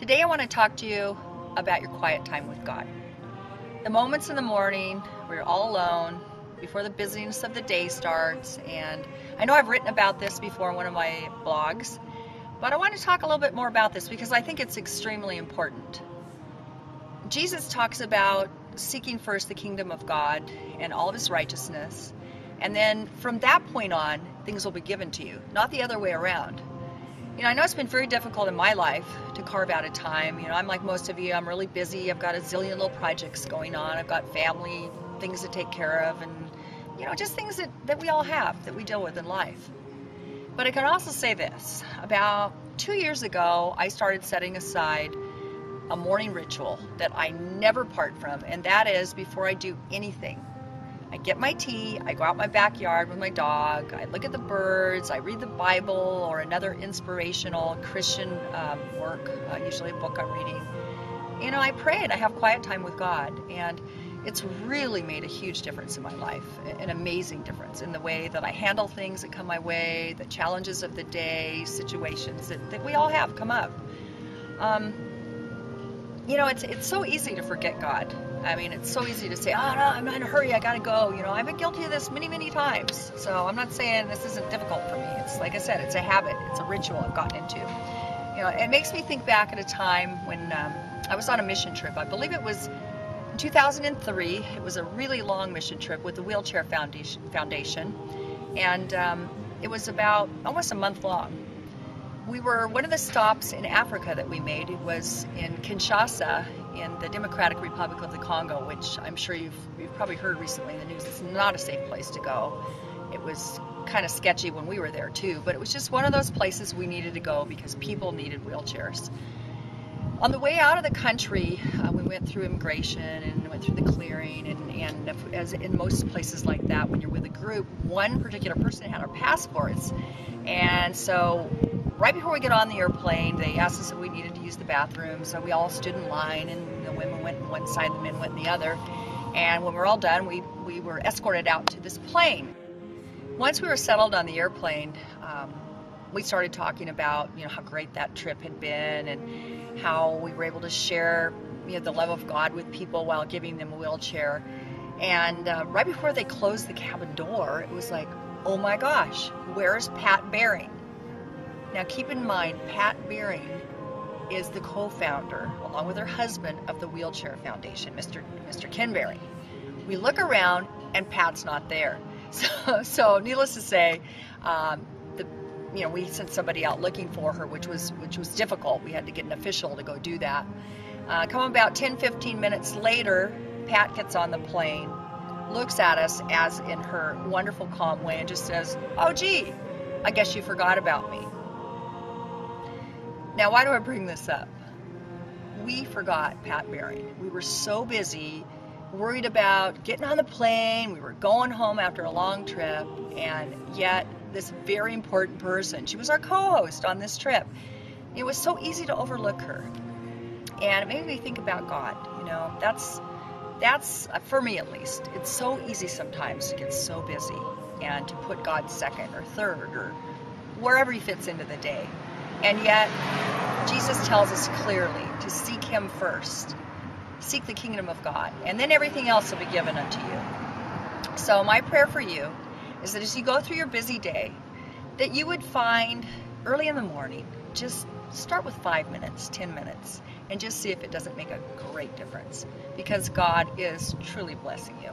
Today I want to talk to you about your quiet time with God. The moments in the morning where you're all alone before the busyness of the day starts. And I know I've written about this before in one of my blogs, but I want to talk a little bit more about this because I think it's extremely important. Jesus talks about seeking first the kingdom of God and all of his righteousness, and then from that point on, things will be given to you, not the other way around. I know it's been very difficult in my life to carve out a time. I'm like most of you, I'm really busy. I've got a zillion little projects going on. I've got family things to take care of, and just things that we all have, that we deal with in life. But I can also say this. About 2 years ago, I started setting aside a morning ritual that I never part from, and that is before I do anything. I get my tea, I go out my backyard with my dog, I look at the birds, I read the Bible or another inspirational Christian work, usually a book I'm reading. I pray and I have quiet time with God, and it's really made a huge difference in my life, an amazing difference in the way that I handle things that come my way, the challenges of the day, situations that we all have come up. It's so easy to forget God. It's so easy to say, oh no, I'm in a hurry, I gotta go. I've been guilty of this many, many times. So I'm not saying this isn't difficult for me. It's like I said, it's a habit, it's a ritual I've gotten into. It makes me think back at a time when I was on a mission trip. I believe it was 2003. It was a really long mission trip with the Wheelchair Foundation. And it was about almost a month long. One of the stops in Africa that we made, it was in Kinshasa in the Democratic Republic of the Congo, which I'm sure you've probably heard recently in the news. It's not a safe place to go. It was kind of sketchy when we were there too, but it was just one of those places we needed to go because people needed wheelchairs. On the way out of the country, we went through immigration and went through the clearing, and as in most places like that, when you're with a group, one particular person had our passports, and so right before we get on the airplane, they asked us if we needed to use the bathroom, so we all stood in line, and the women went on one side, the men went on the other, and when we were all done, we were escorted out to this plane. Once we were settled on the airplane, we started talking about how great that trip had been and how we were able to share the love of God with people while giving them a wheelchair. And right before they closed the cabin door, it was like, oh my gosh, where's Pat Baring? Now keep in mind, Pat Baring is the co-founder, along with her husband, of the Wheelchair Foundation, Mr. Ken Baring. We look around and Pat's not there. So needless to say, we sent somebody out looking for her, which was difficult. We had to get an official to go do that. Come about 10-15 minutes later, Pat gets on the plane, looks at us as in her wonderful calm way, and just says, "Oh gee, I guess you forgot about me." Now, why do I bring this up? We forgot Pat Baring. We were so busy, worried about getting on the plane. We were going home after a long trip, and yet this very important person, she was our co-host on this trip. It was so easy to overlook her, and it made me think about God. That's for me at least. It's so easy sometimes to get so busy and to put God second or third or wherever he fits into the day. And yet, Jesus tells us clearly to seek him first. Seek the kingdom of God, and then everything else will be given unto you. So my prayer for you is that as you go through your busy day, that you would find early in the morning, just start with 5 minutes, 10 minutes, and just see if it doesn't make a great difference, because God is truly blessing you.